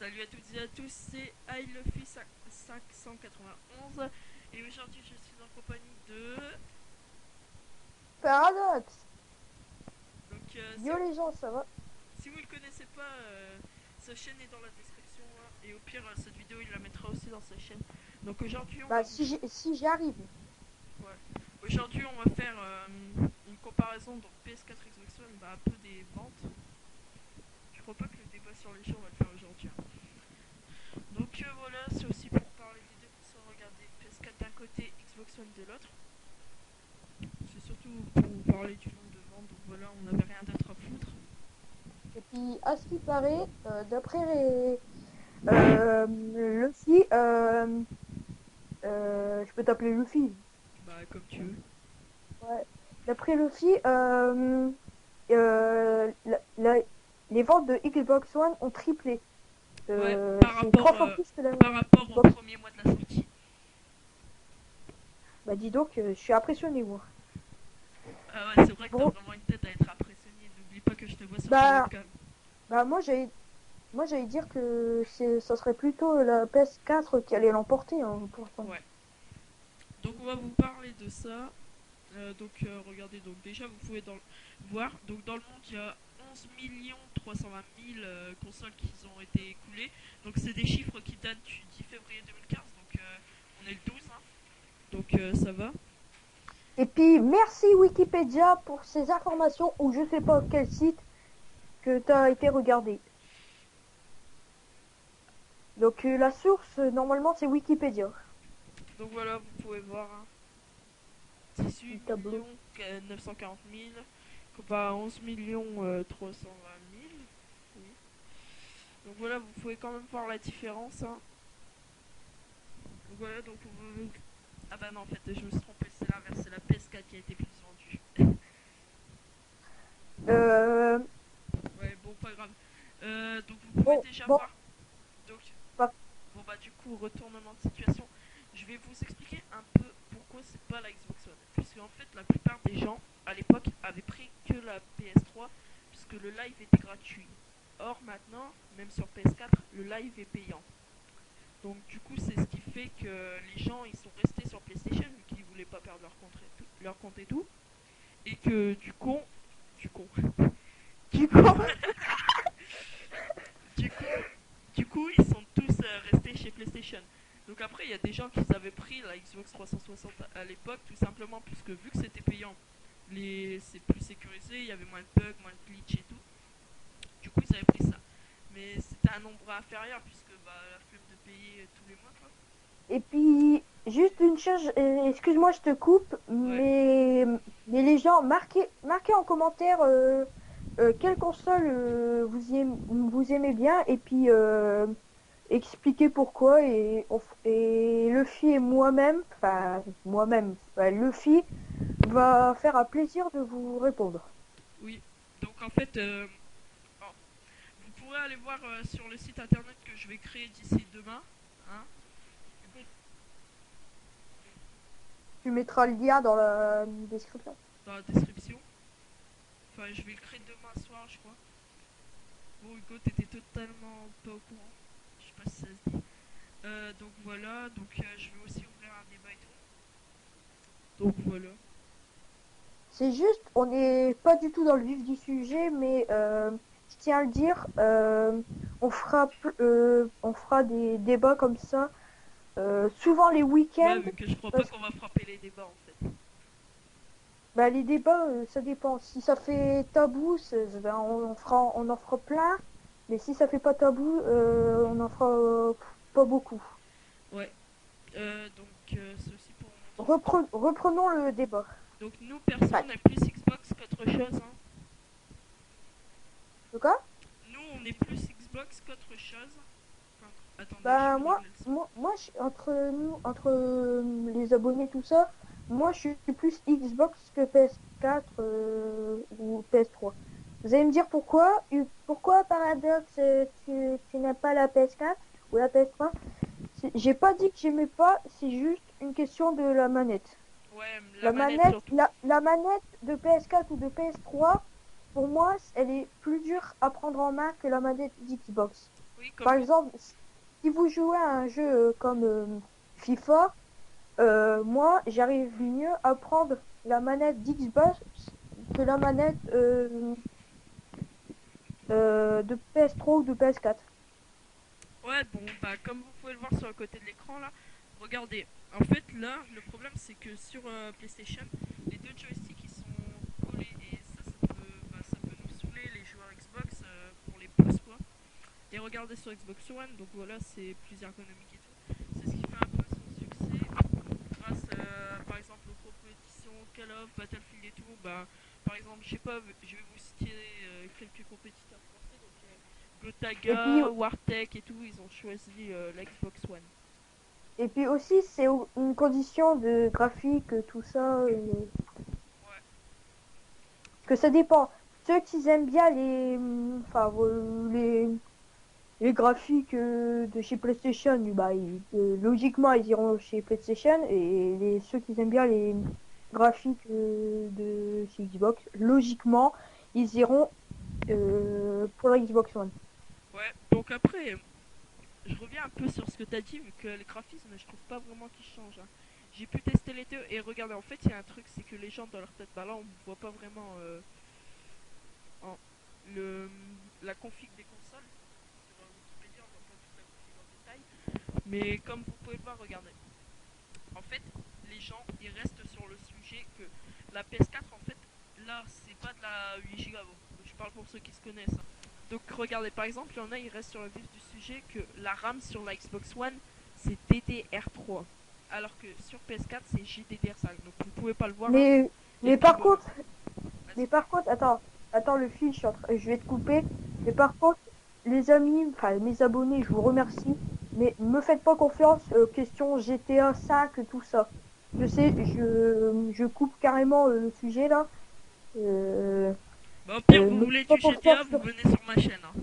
Salut à toutes et à tous, c'est iLuffy 591 et aujourd'hui je suis en compagnie de... Paradoxe. Donc Yo les gens, ça va? si vous ne le connaissez pas, sa chaîne est dans la description hein, et au pire cette vidéo il la mettra aussi dans sa chaîne. Donc aujourd'hui on va Bah vous... si j'y arrive. Ouais. Aujourd'hui on va faire une comparaison donc PS4 Xbox One, un peu des ventes. Je crois pas que le débat sur les jeux on va le faire aujourd'hui. Hein. Donc voilà, c'est aussi pour parler des deux consoles, regarder PS4 d'un côté, Xbox One de l'autre. C'est surtout pour vous parler du nombre de ventes, donc voilà, on n'avait rien d'autre à foutre. Et puis à ce qui paraît, d'après Luffy, je peux t'appeler Luffy. Bah comme tu veux. Ouais. D'après Luffy, euh, la- la- les ventes de Xbox One ont triplé. Ouais, C'est 3 fois plus que la par rapport au Xbox. premier mois de la sortie. Bah dis donc, je suis impressionné moi. Ah ouais, c'est vrai que t'as Bon, vraiment une tête à être impressionné. N'oublie pas que je te vois sur ta bah, webcam. bah moi j'allais dire que ça serait plutôt la PS4 qui allait l'emporter hein, pourtant. Ouais. Donc on va vous parler de ça. Regardez, donc déjà vous pouvez voir, donc dans le monde il y a 11 320 000 consoles qui ont été écoulées. Donc c'est des chiffres qui datent du 10 février 2015, donc on est le 12, hein. Donc ça va. Et puis, merci Wikipédia pour ces informations ou je sais pas quel site que tu as été regardé. Donc, la source, normalement, c'est Wikipédia. Donc voilà, vous pouvez voir, hein. Le 18 tableau. 940 000 comparé à 11 320 000. Oui. Donc voilà, vous pouvez quand même voir la différence, hein. Donc voilà, donc on... Ah bah non, en fait, je me suis trompé, c'est l'inverse, c'est la PS4 qui a été plus vendue. Euh, Ouais, bon, pas grave. Donc vous pouvez bon, déjà bon, voir. Donc, pas- bon bah du coup, retournement de situation. Je vais vous expliquer un peu pourquoi c'est pas la Xbox One. Puisque en fait, la plupart des gens, à l'époque, avaient pris que la PS3, puisque le live était gratuit. Or maintenant, même sur PS4, le live est payant. Donc du coup, c'est ce qui fait que les gens, ils sont restés sur PlayStation, vu qu'ils voulaient pas perdre leur compte et tout. Et que du con, du coup, du coup, du coup, ils sont tous restés chez PlayStation. Donc après, il y a des gens qui avaient pris la Xbox 360 à l'époque, tout simplement puisque vu que c'était payant, c'est plus sécurisé, il y avait moins de bugs, moins de glitch et tout. Du coup, ils avaient pris ça. Mais c'était un nombre inférieur puisque bah, la flemme de payer tous les mois, quoi. et puis, juste une chose, excuse-moi, je te coupe, Ouais. mais les gens, marquez en commentaire quelle console vous aimez bien, et puis expliquer pourquoi et Luffy et moi-même, Luffy va faire un plaisir de vous répondre. Oui. Donc en fait, oh, vous pourrez aller voir sur le site internet que je vais créer d'ici demain. Hein, Tu mettras le lien dans la description. dans la description. Enfin, je vais le créer demain soir, je crois. Bon, Hugo, t'étais totalement pas au courant. Je sais pas si ça se dit. Donc voilà, je vais aussi ouvrir un débat et tout. Donc voilà. C'est juste, on n'est pas du tout dans le vif du sujet, mais je tiens à le dire, on fera des débats comme ça, souvent les Ouais, week-ends. vu que je crois pas Parce qu'on va frapper les débats en fait. bah, les débats, ça dépend. Si ça fait tabou, ben, on en fera plein. Mais si ça fait pas tabou, on en fera pas beaucoup. Ouais. C'est aussi pour montrer ce que... Reprenons le débat. Donc nous, perso, Enfin, on est plus Xbox qu'autre chose. Hein. de quoi? Nous, on est plus Xbox qu'autre chose. Enfin, attendez, je Bah, vais régler le son. entre les abonnés, tout ça, moi, je suis plus Xbox que PS4 ou PS3. Vous allez me dire pourquoi? Pourquoi, Paradox, tu n'as pas la PS4 ou la PS3? J'ai pas dit que j'aimais pas, c'est juste une question de la manette. Ouais, la manette surtout. La manette de PS4 ou de PS3, pour moi, elle est plus dure à prendre en main que la manette d'Xbox. Oui, comme Par vous. exemple, si vous jouez à un jeu comme FIFA, moi, j'arrive mieux à prendre la manette d'Xbox que la manette de PS3 ou de PS4. Ouais, bon, bah, comme vous pouvez le voir sur le côté de l'écran là, regardez. En fait, là, le problème c'est que sur PlayStation, les deux joysticks ils sont collés et ça peut nous saouler les joueurs Xbox pour les pouces quoi. Et regardez sur Xbox One, donc voilà, c'est plus ergonomique et tout. C'est ce qui fait un peu son succès grâce par exemple aux compétitions Call of, Battlefield et tout. Bah, par exemple, je sais pas, je vais vous citer quelques compétiteurs français. Donc, Et puis, Gotaga, Wartech et tout, ils ont choisi la Xbox One. et puis aussi, c'est une condition de graphique, tout ça, Ouais, que ça dépend. Ceux qui aiment bien enfin, les graphiques de chez PlayStation, bah, logiquement, ils iront chez PlayStation. Et ceux qui aiment bien les graphiques de chez Xbox, logiquement, ils iront pour la Xbox One. ouais. Donc après, je reviens un peu sur ce que t'as dit, vu que les graphismes, je trouve pas vraiment qu'ils changent, hein. J'ai pu tester les deux et regardez, en fait, il y a un truc, c'est que les gens dans leur tête, bah là, on voit pas vraiment en- le, la config des consoles. Sur Wikipédia, on voit pas toute la config en détail. Mais comme vous pouvez le voir, regardez. En fait, les gens, ils restent sur le sujet que la PS4, en fait, là, c'est pas de la 8 Go. Je parle pour ceux qui se connaissent, hein. Donc, regardez, par exemple, il y en a, ils restent sur le vif du sujet que la RAM sur la Xbox One, c'est DDR3. Alors que sur PS4, c'est GDDR5. Donc, vous pouvez pas le voir, hein. Mais, Et mais puis par voilà. contre, Vas-y. attends, le fil, je vais te couper. Mais par contre, les amis, enfin, mes abonnés, je vous remercie. Mais me faites pas confiance, question GTA 5, tout ça. Je sais, je coupe carrément le sujet là. Euh, Bah, au pire, vous Me faites voulez pas du GTA, confiance vous sur... venez sur ma chaîne, hein.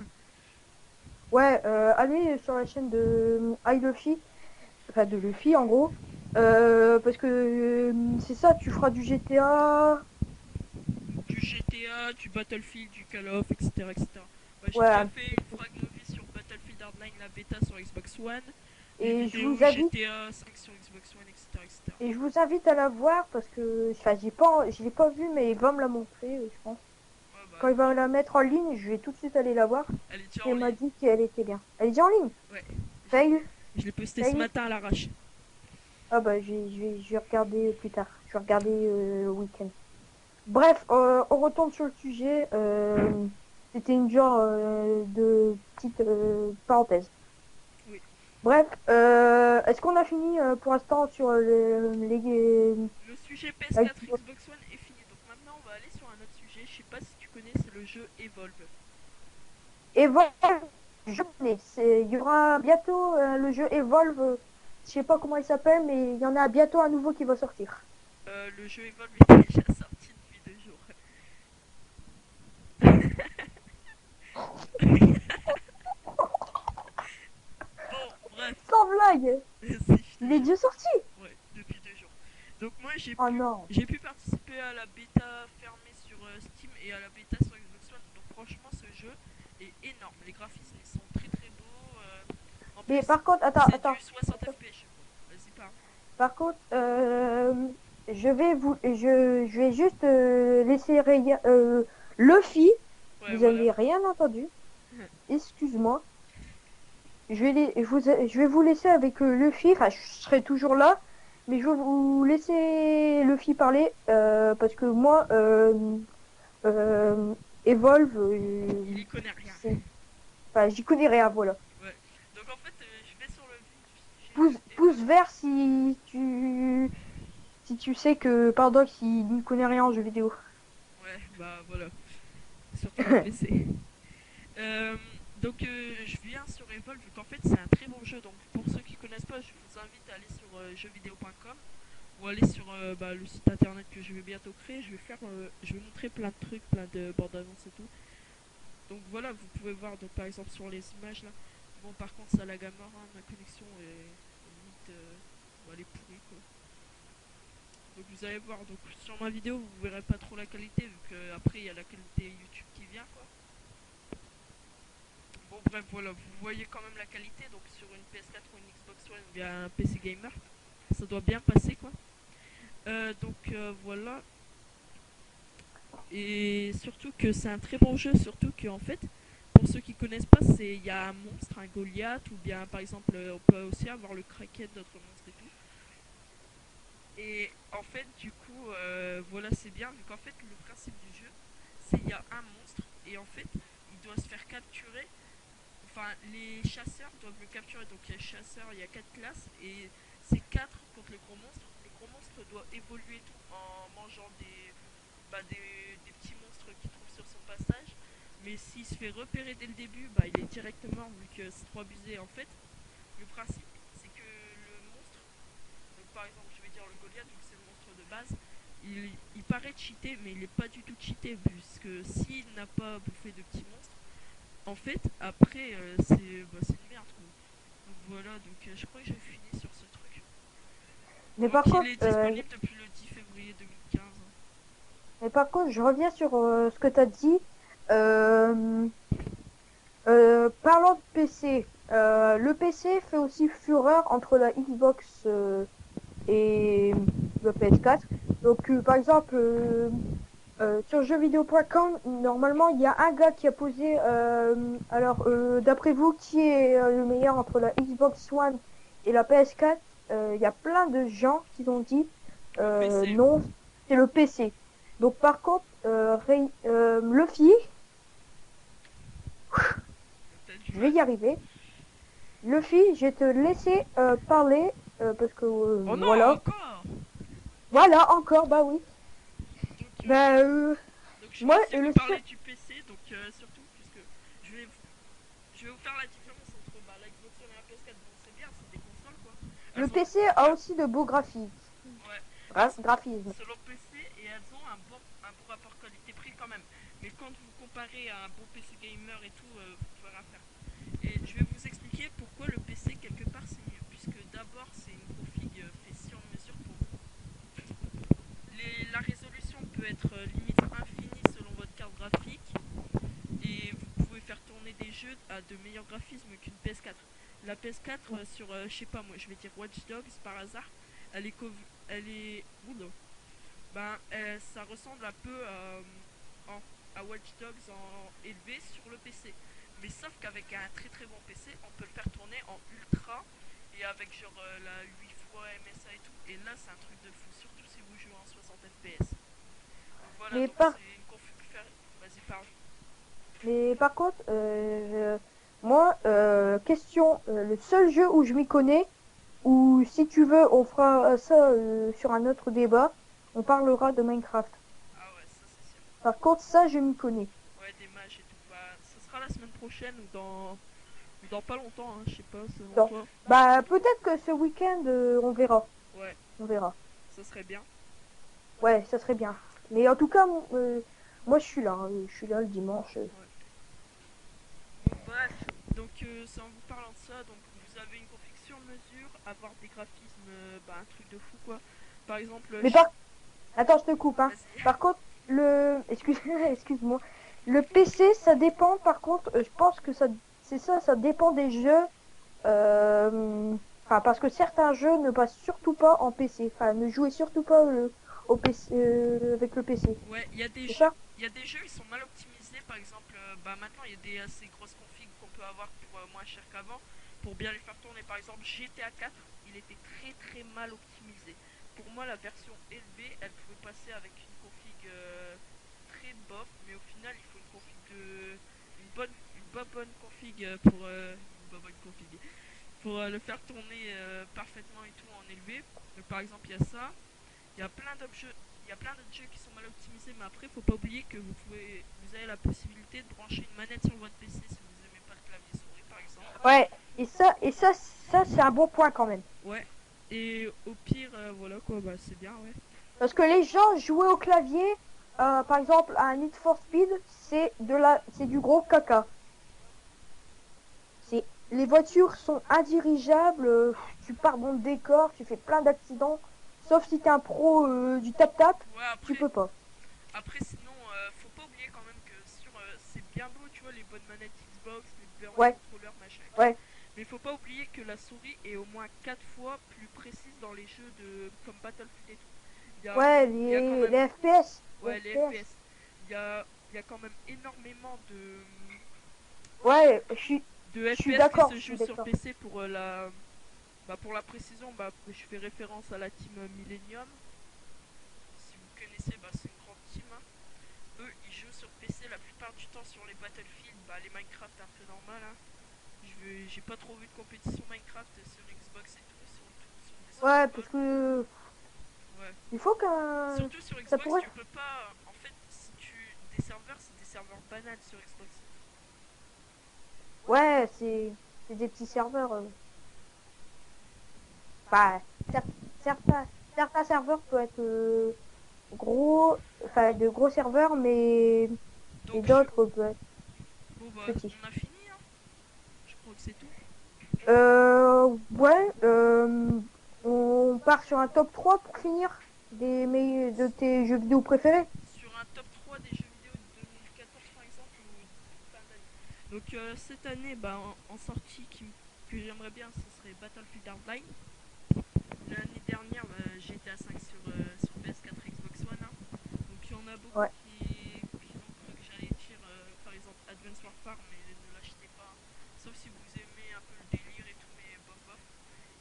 Ouais, allez sur la chaîne de iLuffy, enfin de Luffy en gros. Parce que c'est ça, tu feras du GTA. Du GTA, du Battlefield, du Call of, etc. etc. Bah, j'ai Ouais, déjà fait une frag movie sur Battlefield Hardline, la bêta sur Xbox One, des et je vidéos vous invite. GTA 5 sur Xbox One, etc. etc. Et je vous invite à la voir parce que, enfin, je l'ai pas vue, mais il va me la montrer, je pense. Ouais, bah, Quand il va la mettre en ligne, je vais tout de suite aller la voir. elle est déjà Et en elle m'a ligne. dit qu'elle était bien. Elle est déjà en ligne. Ouais, Ça y est, je l'ai posté ça ce y est. matin à l'arrache. Ah bah, je vais regarder plus tard. Je vais regarder le week-end. Bref, on retourne sur le sujet. C'était une genre de petite parenthèse. Oui. Bref, est-ce qu'on a fini pour l'instant sur Le sujet la PS4 Xbox One est fini. Donc maintenant, on va aller sur un autre sujet. Je sais pas si tu connais, c'est le jeu Evolve. Evolve, je connais. Il y aura bientôt le jeu Evolve. Je sais pas comment il s'appelle, mais il y en a bientôt un nouveau qui va sortir. Le jeu Evolve est déjà sorti depuis 2 jours. Bon, bref. Sans blague, Si, je te il est jure. déjà sorti. Ouais, depuis 2 jours. Donc moi Oh non. j'ai pu participer à la bêta fermée sur Steam et à la bêta sur Xbox One. Donc franchement ce jeu est énorme. Les graphismes ils sont très très beaux. En Mais plus par contre, c'est du 60 FPS je crois. Vas-y parle. par contre, je vais juste laisser Luffy. Ouais Vous voilà. avez rien entendu. Excuse-moi. Je vais vous laisser avec Luffy. Enfin, je serai toujours là, mais je vais vous laisser Luffy parler parce que moi, euh, Evolve, Il y connaît rien. enfin, j'y connais rien. Voilà. Ouais. Donc en fait je vais sur le vif du sujet Pouce, de pouce Evolve. vert si tu sais que Pardox il n'y connaît rien en jeu vidéo. Ouais bah voilà. Surtout les PC. Euh, donc je viens sur Evolve vu qu'en fait c'est un très bon jeu. Donc pour ceux qui connaissent pas, je vous invite à aller sur jeuxvideo.com ou aller sur bah, le site internet que je vais bientôt créer. Je vais montrer plein de trucs, plein de bandes annonces et tout. Donc voilà, vous pouvez voir donc par exemple sur les images là. Bon par contre ça lag à mort, hein, ma connexion est limite, bon, elle est pourrie quoi. Donc vous allez voir, donc sur ma vidéo vous verrez pas trop la qualité vu que après il y a la qualité YouTube qui vient quoi. Bon, bref, voilà, vous voyez quand même la qualité. Donc, sur une PS4 ou une Xbox One ou bien un PC Gamer, ça doit bien passer, quoi. Voilà. Et surtout que c'est un très bon jeu. Surtout que, en fait, pour ceux qui connaissent pas, il y a un monstre, un Goliath, ou bien par exemple, on peut aussi avoir le Kraken, notre monstre et tout. Et en fait, du coup, voilà, c'est bien, vu qu'en fait, le principe du jeu, c'est qu'il y a un monstre, et en fait, il doit se faire capturer. Enfin, les chasseurs doivent le capturer. Donc, il y a chasseurs, il y a 4 classes, et c'est 4 contre le gros monstre. Le gros monstre doit évoluer tout en mangeant des petits monstres qu'il trouve sur son passage. Mais s'il se fait repérer dès le début, il est directement mort vu que c'est trop abusé. En fait, le principe, c'est que le monstre, donc par exemple, je vais dire le Goliath, vu que c'est le monstre de base, il paraît cheaté, mais il n'est pas du tout cheaté, puisque s'il n'a pas bouffé de petits monstres, en fait, après, c'est une merde, quoi. Donc voilà, je crois que j'ai fini sur ce truc. Mais Donc par il contre, est disponible depuis le 10 février 2015. je reviens sur ce que tu as dit. Euh, Parlant de PC, le PC fait aussi fureur entre la Xbox et le PS4. Donc, par exemple, sur jeuxvideo.com, normalement, il y a un gars qui a posé. D'après vous, qui est le meilleur entre la Xbox One et la PS4? Il y a plein de gens qui ont dit Le PC. non, c'est le PC. Donc, par contre, Luffy, T'as du je vais mal. y arriver. Luffy, je vais te laisser parler parce que Oh non, voilà. encore. Voilà, encore, bah oui. Donc, Bah, je vais moi, aussi vous le seul. parler du PC, surtout, puisque je vais, je vais vous faire la différence entre la Xbox One et la PS4. Bon, c'est bien, c'est des consoles, quoi. Le Elles ont, PC a aussi de beaux graphismes. ouais, Graphisme. c'est leur PC et elles ont un bon rapport qualité-prix quand même. Mais quand vous comparez à un bon PC gamer et tout, vous pouvez rien faire. Et je vais vous expliquer pourquoi le PC, quelque part, c'est mieux. Puisque d'abord, c'est une config fait sur mesure pour vous. La résolution peut être limite infinie selon votre carte graphique. Et vous pouvez faire tourner des jeux à de meilleurs graphismes qu'une PS4. La PS4 sur, je sais pas moi, je vais dire Watch Dogs par hasard, elle est, elle est, oula, ça ressemble un peu à Watch Dogs en élevé sur le PC. Mais sauf qu'avec un très très bon PC, on peut le faire tourner en ultra et avec genre la 8 fois MSA et tout. Et là, c'est un truc de fou, surtout si vous jouez en 60 FPS. Donc voilà, Mais donc par, c'est une config faire. Vas-y, parle. mais par contre, moi, question, le seul jeu où je m'y connais, ou si tu veux, on fera ça sur un autre débat, on parlera de Minecraft. Ah ouais, ça c'est sûr. Par contre, ça, je m'y connais. Ouais, des matchs et tout. Ça sera la semaine prochaine ou dans pas longtemps, hein, je sais pas, selon Donc, toi. bah, peut-être que ce week-end, on verra. Ouais, On verra. ça serait bien. Ouais, ça serait bien. Mais en tout cas, moi, je suis là. Je suis là le dimanche. Ouais. Bon, bref, c'est en vous parlant de ça, donc vous avez une config sur mesure, avoir des graphismes, un truc de fou quoi. Par exemple, Mais par Attends, je te coupe, hein. vas-y. Par contre, excuse-moi. Le PC, ça dépend. Par contre, je pense que ça dépend des jeux. Enfin, parce que certains jeux ne passent surtout pas en PC. Enfin, ne jouez surtout pas au PC, avec le PC. Ouais, C'est ça? il y a des jeux, ils sont mal optimisés. Par exemple, maintenant il y a des assez grosses configs qu'on peut avoir pour moins cher qu'avant pour bien les faire tourner. Par exemple, GTA 4, il était très très mal optimisé. Pour moi, la version élevée, elle pouvait passer avec une config très bof, mais au final, il faut une config une bonne config une bonne config pour le faire tourner parfaitement et tout en élevé. Donc, par exemple, il y a ça. Il y a plein d'autres jeux. Il y a plein d'autres jeux qui sont mal optimisés, mais après, faut pas oublier que vous avez la possibilité de brancher une manette sur votre PC si vous aimez pas le clavier souris, par exemple. Ouais. Et ça, c'est un bon point quand même. Ouais. Et au pire, voilà quoi, c'est bien, ouais. Parce que les gens jouer au clavier, par exemple, à un Need for Speed, c'est du gros caca. Les voitures sont indirigeables, tu pars dans le décor, tu fais plein d'accidents. Sauf si t'es un pro du tap-tap, Ouais, tu peux pas. après sinon, faut pas oublier quand même que c'est bien beau, tu vois, les bonnes manettes Xbox, les vers le Ouais, contrôleur, machin et tout. ouais, Mais il faut pas oublier que la souris est au moins 4 fois plus précise dans les jeux comme Battlefield et tout. ouais, Il y a quand même, les FPS, les ouais, les FPS. FPS. Il y a quand même énormément Ouais, de je suis FPS qui d'accord, se je suis jouent sur d'accord. PC pour la précision, je fais référence à la team Millennium. Si vous connaissez, c'est une grande team, hein. Eux, ils jouent sur PC la plupart du temps sur les Battlefield, les Minecraft un peu normal, hein. J'ai pas trop vu de compétition Minecraft sur Xbox et tout, sur des Ouais, serveurs parce mods. que Ouais. il faut qu'un, Surtout sur ça Xbox, pourrait. tu peux pas. En fait, si tu. Des serveurs, c'est des serveurs banals sur Xbox. Ouais, c'est des petits serveurs. Enfin, cer- certains, certains serveurs peuvent être gros, enfin de gros serveurs, mais et Donc, d'autres peuvent être bon, petits. on a fini, hein. Je crois que c'est tout. Ouais, on part sur un top 3 pour finir de tes jeux vidéo préférés. Sur un top 3 des jeux vidéo de 2014 par exemple, ou fin d'année. Donc, cette année, en sortie que j'aimerais bien, ce serait Battlefield Hardline. L'année dernière, j'étais à 5 sur PS4 et Xbox One, hein. Donc il y en a beaucoup Ouais. qui ont cru que j'allais dire par exemple Advance Warfare, mais ne l'achetez pas. Sauf si vous aimez un peu le délire et tout, mais bof bof.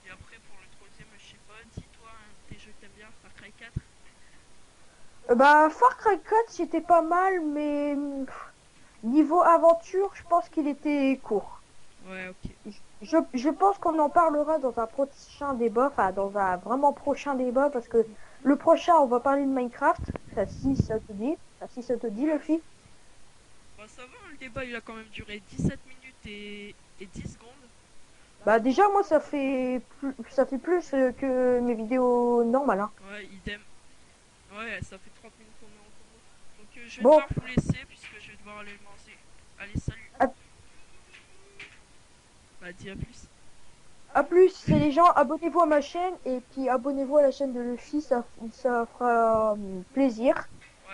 Et après pour le troisième, je sais pas, dis-toi un de tes jeux que t'aimes bien, Far Cry 4. Bah, Far Cry 4, c'était pas mal, mais niveau aventure, je pense qu'il était court. Ouais, ok. Je pense qu'on en parlera dans un prochain débat, enfin dans un vraiment prochain débat, parce que le prochain, on va parler de Minecraft. Ça, si ça te dit, ça, si ça te dit, Ouais, Luffy. bah ça va, hein, le débat il a quand même duré 17 minutes et 10 secondes. Bah déjà, moi, ça fait plus que mes vidéos normales, hein. Ouais, idem. Ouais, ça fait 30 minutes qu'on est en combo. Donc je vais Bon, devoir vous laisser puisque je vais devoir aller manger. Allez, salut. à, Bah dis à plus. à plus, c'est les gens, abonnez-vous à ma chaîne et puis abonnez-vous à la chaîne de Luffy, ça fera plaisir.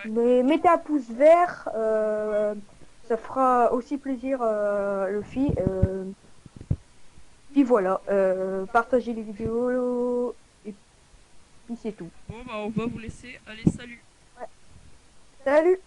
Ouais. Mais mettez un pouce vert, ça fera aussi plaisir, Luffy. Puis voilà, partagez les vidéos et puis c'est tout. Bon, on va vous laisser. Allez, salut. Ouais. Salut!